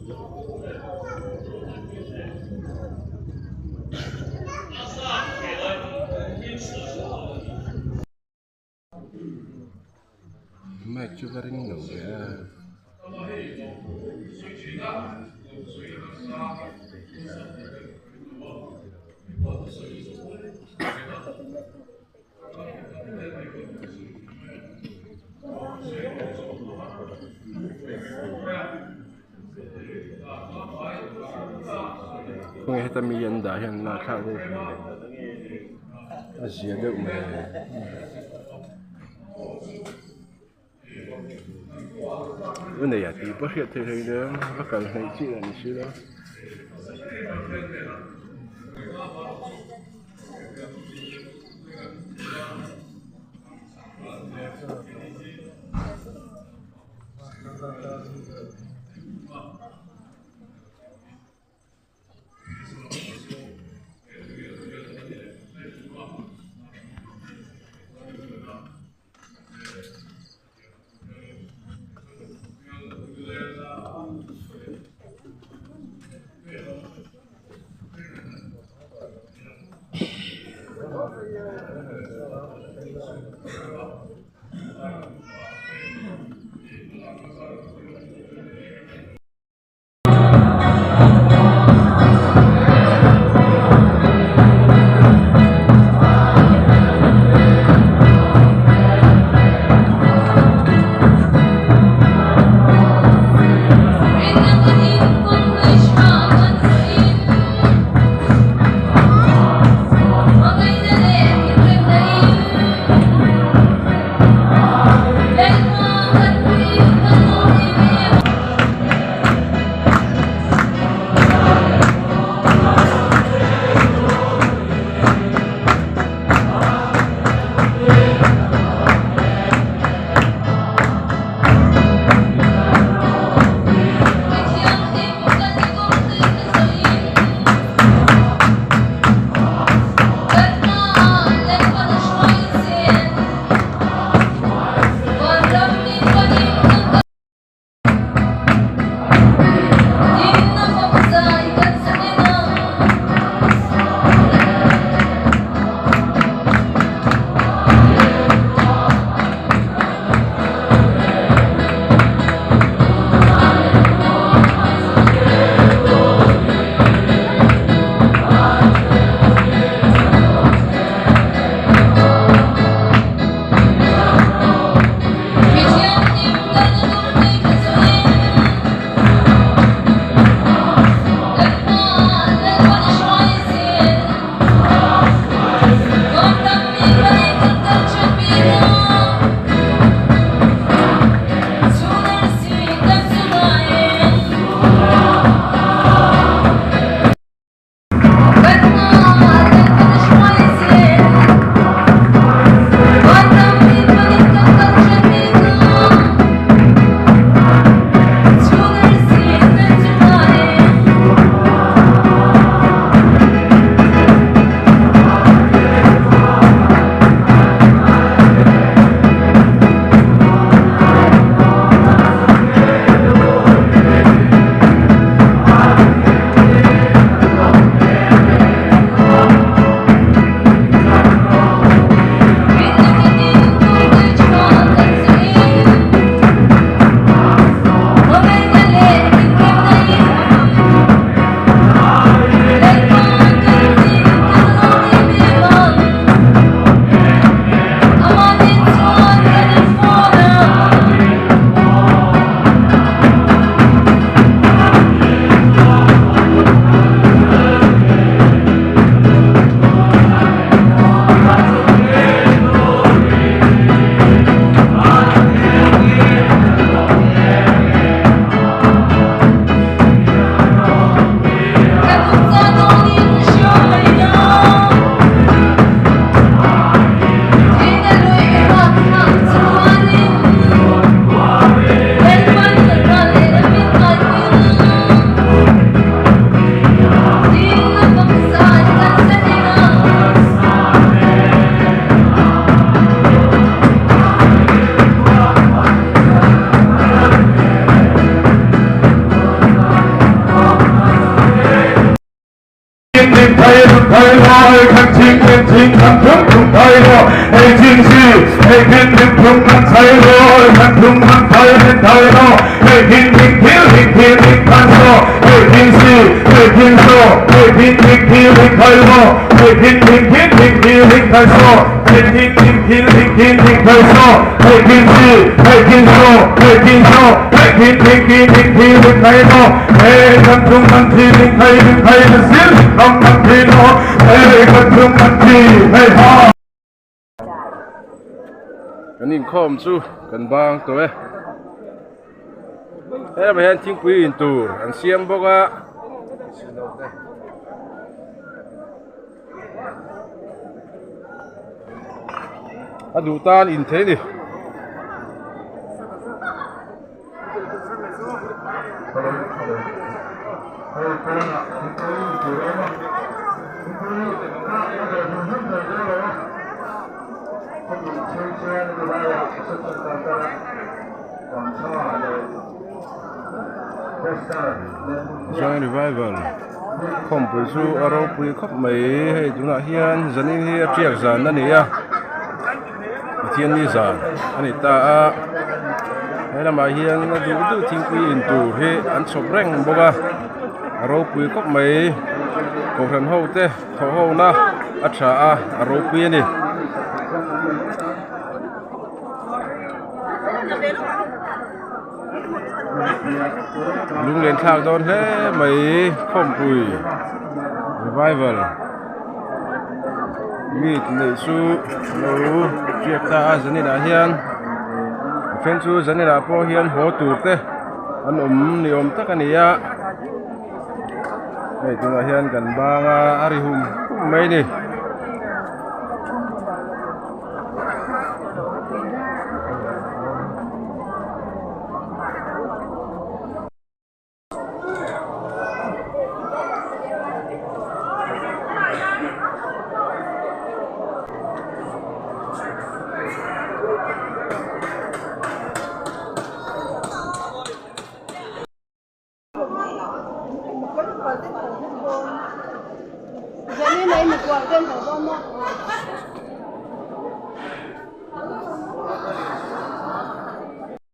Mai coba rindu ya. Kung kita miyan dahil nakakawin Asia ada umay. Vấn đề là thì bác sĩ thì đó bác cần hay chỉ là như thế đó. 看中中太多，哎，进去，哎，天天中看太多，看中看太天太多，哎，天天看错，哎，平时，哎，平手，哎，天太多，哎，天太错，哎，天太错，哎，平时，哎，平手，哎，平手，哎，天太多，哎，看中看天太的心，看天哦，哎，看中看天太好。Cái nhìn khom chú cần bang tôi thế mà hiện chính quy in tù anh xem bốc á đủ tan in thế đi Giang revival không phải su ropuiin khóc mấy hay chúng ta hiện dân hi atiak dân anh ấy à thiên ni dân anh ấy ta hay là mà hiện đủ đủ thiên quy in tù he anh sop reng boga ropuiin khóc mấy cổ thần hậu te thọ hậu na acha ropuiin đi lung lên thang đón thế mấy không bùi revival mít nảy su nấu chuyện ta zaninah hiền phen su zaninah po hiền hố tụt thế anh niệm tất cả này á này chúng ta hiền gần ba arihum mấy đi